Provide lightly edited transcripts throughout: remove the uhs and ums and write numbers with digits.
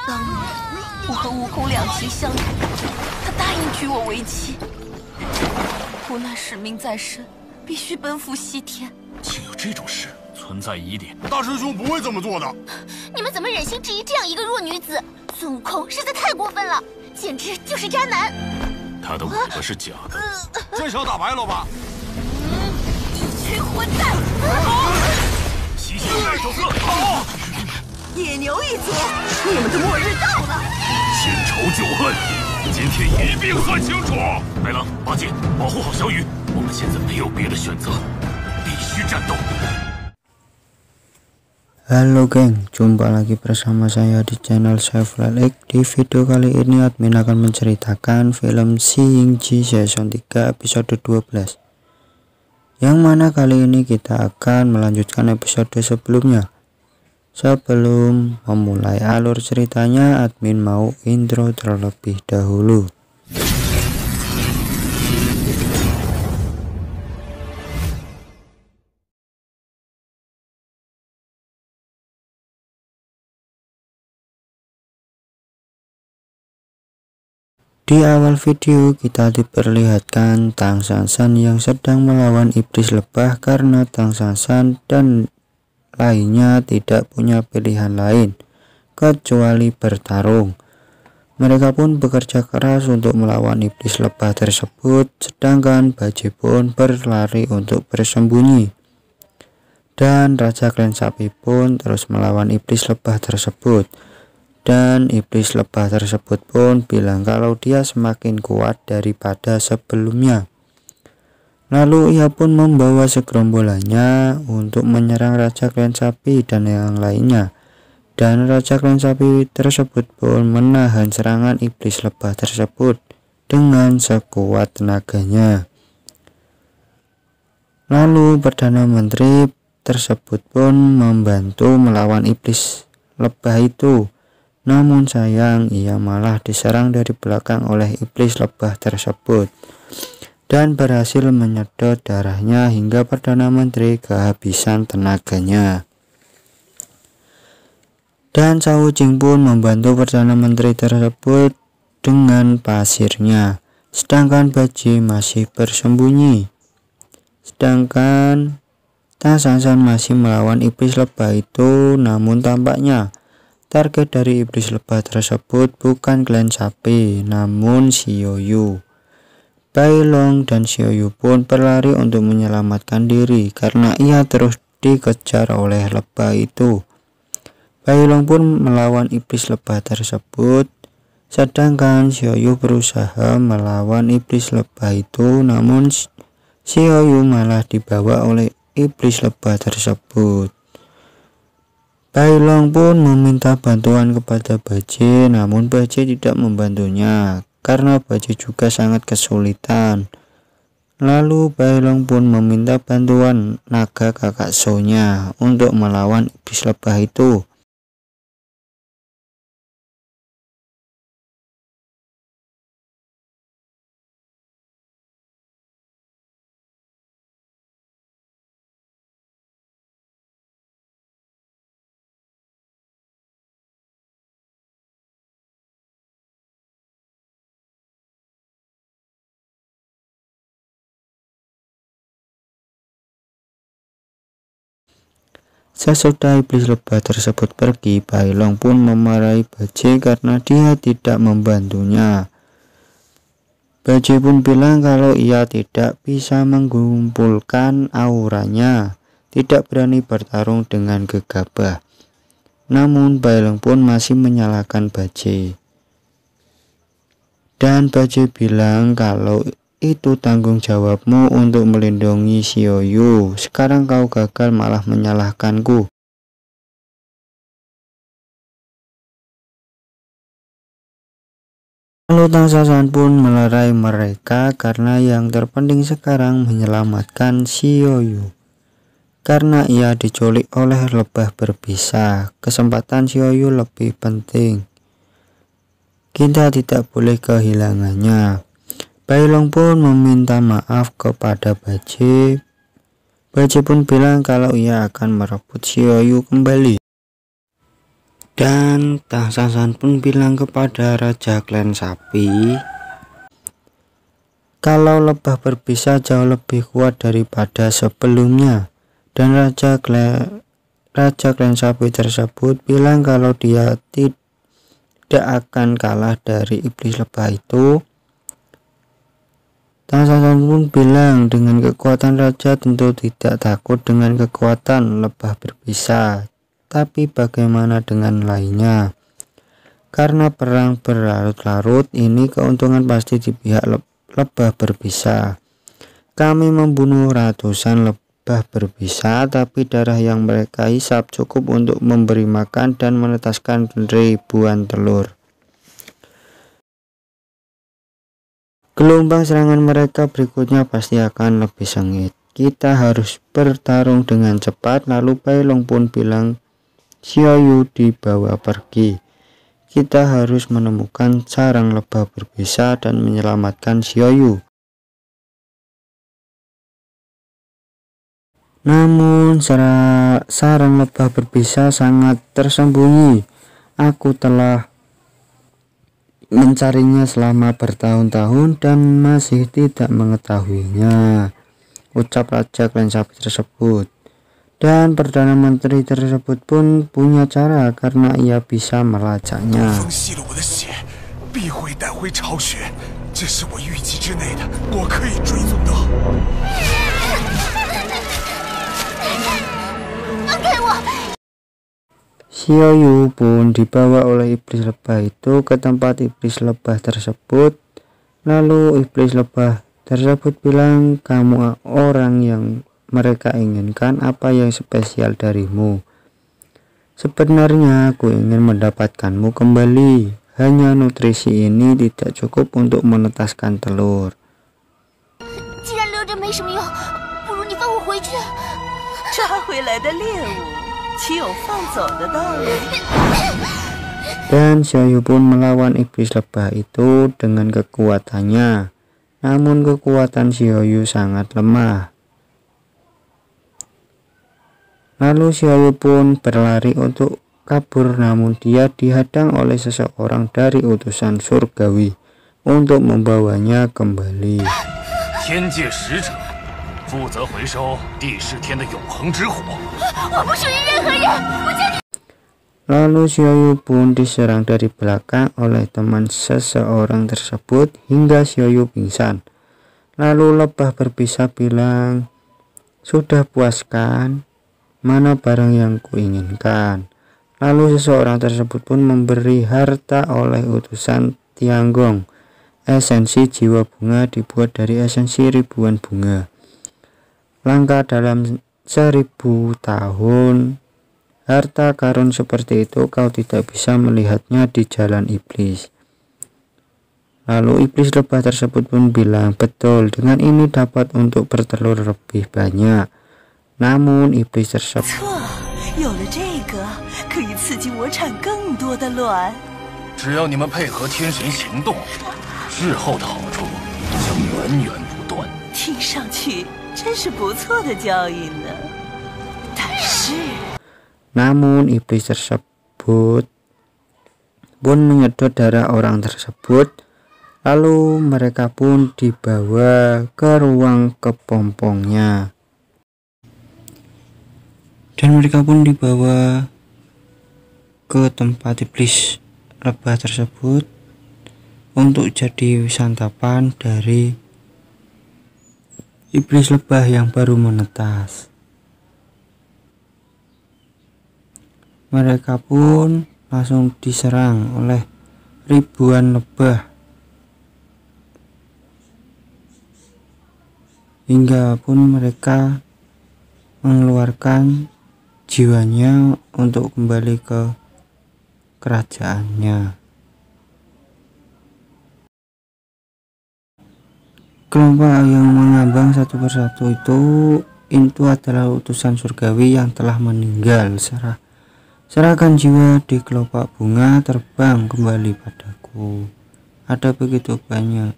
当年我和悟空两情相悦，他答应娶我为妻。无奈使命在身，必须奔赴西天。竟有这种事，存在疑点。大师兄不会这么做的。你们怎么忍心质疑这样一个弱女子？孙悟空实在太过分了，简直就是渣男。他的尾巴是假的，这下打白了吧？一群混蛋！西行爱手册，好！野牛一族，你们的末日到了！新仇旧恨，今天一并算清楚。白狼、八戒，保护好小雨。我们现在没有别的选择，必须战斗。 Halo geng, jumpa lagi bersama saya di channel Saiful X. Di video kali ini admin akan menceritakan film Shing-Chi Season 3 episode 12, yang mana kali ini kita akan melanjutkan episode sebelumnya. Sebelum memulai alur ceritanya, admin mau intro terlebih dahulu. Di awal video kita diperlihatkan Tang Sansan yang sedang melawan iblis lebah karena Tang Sansan dan lainnya tidak punya pilihan lain kecuali bertarung. Mereka pun bekerja keras untuk melawan iblis lebah tersebut, sedangkan Bajie pun berlari untuk bersembunyi. Dan Raja Klan Sapi pun terus melawan iblis lebah tersebut. Dan iblis lebah tersebut pun bilang kalau dia semakin kuat daripada sebelumnya. Lalu ia pun membawa segerombolannya untuk menyerang Raja Klan Sapi dan yang lainnya. Dan Raja Klan Sapi tersebut pun menahan serangan iblis lebah tersebut dengan sekuat tenaganya. Lalu Perdana Menteri tersebut pun membantu melawan iblis lebah itu. Namun sayang, ia malah diserang dari belakang oleh iblis lebah tersebut dan berhasil menyedot darahnya hingga Perdana Menteri kehabisan tenaganya. Dan Cao Jing pun membantu Perdana Menteri tersebut dengan pasirnya, sedangkan Bajie masih bersembunyi. Sedangkan Tang Sansan masih melawan iblis lebah itu, namun tampaknya target dari iblis lebah tersebut bukan Klan Sapi, namun Xiaoyu. Bai Long dan Xiaoyu pun berlari untuk menyelamatkan diri karena ia terus dikejar oleh lebah itu. Bai Long pun melawan iblis lebah tersebut, sedangkan Xiaoyu berusaha melawan iblis lebah itu, namun Xiaoyu malah dibawa oleh iblis lebah tersebut. Bai Long pun meminta bantuan kepada Bajie, namun Bajie tidak membantunya karena Bajie juga sangat kesulitan. Lalu Bai Long pun meminta bantuan naga kakak Shou-nya untuk melawan iblis lebah itu. Sesudah iblis lebah tersebut pergi, Bai Long pun memarahi Bajie karena dia tidak membantunya. Bajie pun bilang kalau ia tidak bisa mengumpulkan auranya, tidak berani bertarung dengan gegabah. Namun Bai Long pun masih menyalahkan Bajie. Dan Bajie bilang kalau itu tanggung jawabmu untuk melindungi Xiaoyu. Sekarang kau gagal malah menyalahkanku. Lalu Tang Sansan pun melerai mereka karena yang terpenting sekarang menyelamatkan Xiaoyu. Karena ia diculik oleh lebah berbisa, kesempatan Xiaoyu lebih penting. Kita tidak boleh kehilangannya. Bai Long pun meminta maaf kepada Bajie. Bajie pun bilang kalau ia akan merebut Xiaoyu kembali. Dan Tang Sansan pun bilang kepada Raja Klan Sapi kalau lebah berbisa jauh lebih kuat daripada sebelumnya. Dan Raja Klan Sapi tersebut bilang kalau dia tidak akan kalah dari iblis lebah itu. Tang Sansan pun bilang dengan kekuatan raja tentu tidak takut dengan kekuatan lebah berbisa. Tapi bagaimana dengan lainnya? Karena perang berlarut-larut ini, keuntungan pasti di pihak lebah berbisa. Kami membunuh ratusan lebah berbisa, tapi darah yang mereka hisap cukup untuk memberi makan dan menetaskan ribuan telur. Gelombang serangan mereka berikutnya pasti akan lebih sengit. Kita harus bertarung dengan cepat. Lalu Bai Long pun bilang Xiaoyu dibawa pergi. Kita harus menemukan sarang lebah berbisa dan menyelamatkan Xiaoyu. Namun sarang lebah berbisa sangat tersembunyi. Aku telah mencarinya selama bertahun-tahun dan masih tidak mengetahuinya, ucap Raja Klan Sapi tersebut. Dan Perdana Menteri tersebut pun punya cara karena ia bisa melacaknya. Xiaoyu pun dibawa oleh iblis lebah itu ke tempat iblis lebah tersebut. Lalu iblis lebah tersebut bilang, kamu orang yang mereka inginkan, apa yang spesial darimu? Sebenarnya aku ingin mendapatkanmu kembali. Hanya nutrisi ini tidak cukup untuk menetaskan telur. Dan Xiaoyu pun melawan iblis lebah itu dengan kekuatannya. Namun kekuatan Xiaoyu sangat lemah. Lalu Xiaoyu pun berlari untuk kabur, namun dia dihadang oleh seseorang dari utusan surgawi untuk membawanya kembali. Lalu Xiaoyu pun diserang dari belakang oleh teman seseorang tersebut hingga Xiaoyu pingsan. Lalu lebah berbisa bilang, sudah puas kan? Mana barang yang kuinginkan? Lalu seseorang tersebut pun memberi harta oleh utusan Tianggong. Esensi jiwa bunga dibuat dari esensi ribuan bunga. Langka dalam 1000 tahun. Harta karun seperti itu kau tidak bisa melihatnya di jalan iblis. Lalu iblis lebah tersebut pun bilang, betul, dengan ini dapat untuk bertelur lebih banyak. Namun iblis tersebut pun menyedot darah orang tersebut. Lalu mereka pun dibawa ke ruang kepompongnya. Dan mereka pun dibawa ke tempat iblis lebah tersebut untuk jadi santapan dari iblis lebah yang baru menetas. Mereka pun langsung diserang oleh ribuan lebah hingga pun mereka mengeluarkan jiwanya untuk kembali ke kerajaannya. Kelompok yang mengambang satu persatu itu adalah utusan surgawi yang telah meninggal. Serahkan jiwa di kelopak bunga, terbang kembali padaku. Ada begitu banyak.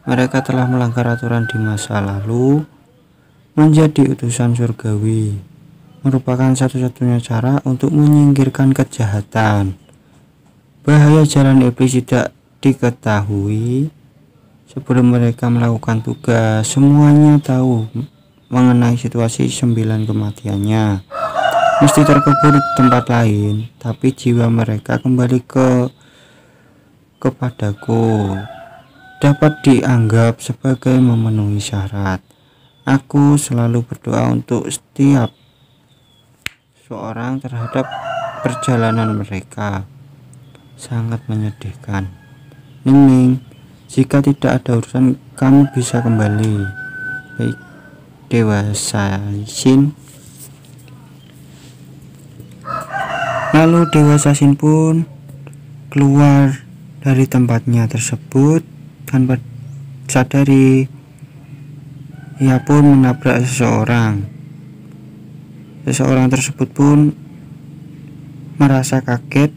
Mereka telah melanggar aturan di masa lalu, menjadi utusan surgawi. merupakan satu-satunya cara untuk menyingkirkan kejahatan. Bahaya jalan iblis tidak diketahui sebelum mereka melakukan tugas. Semuanya tahu mengenai situasi 9 kematiannya. Mesti terkubur di tempat lain, tapi jiwa mereka kembali kepadaku. Dapat dianggap sebagai memenuhi syarat. Aku selalu berdoa untuk setiap seorang terhadap perjalanan mereka. Sangat menyedihkan. Ning, jika tidak ada urusan, kamu bisa kembali. Baik, Dewa Sasin. Lalu Dewa Sasin pun keluar dari tempatnya tersebut tanpa sadari. Ia pun menabrak seseorang. Seseorang tersebut pun merasa kaget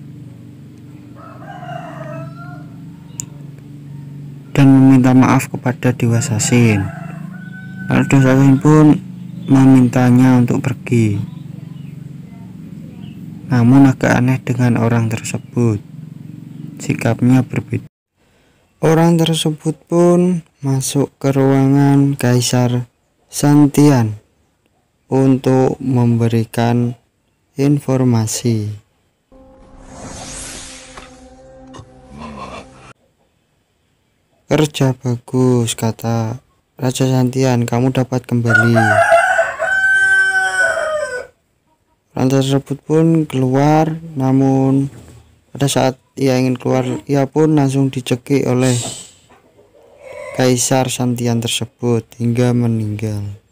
dan meminta maaf kepada Dewa Sasin. Lalu Dewa Sasin pun memintanya untuk pergi. Namun agak aneh dengan orang tersebut. Sikapnya berbeda. Orang tersebut pun masuk ke ruangan Kaisar Santian untuk memberikan informasi. Kerja bagus, kata Raja Santian, kamu dapat kembali. Orang tersebut pun keluar, namun pada saat ia ingin keluar, ia pun langsung dicekik oleh Kaisar Santian tersebut hingga meninggal.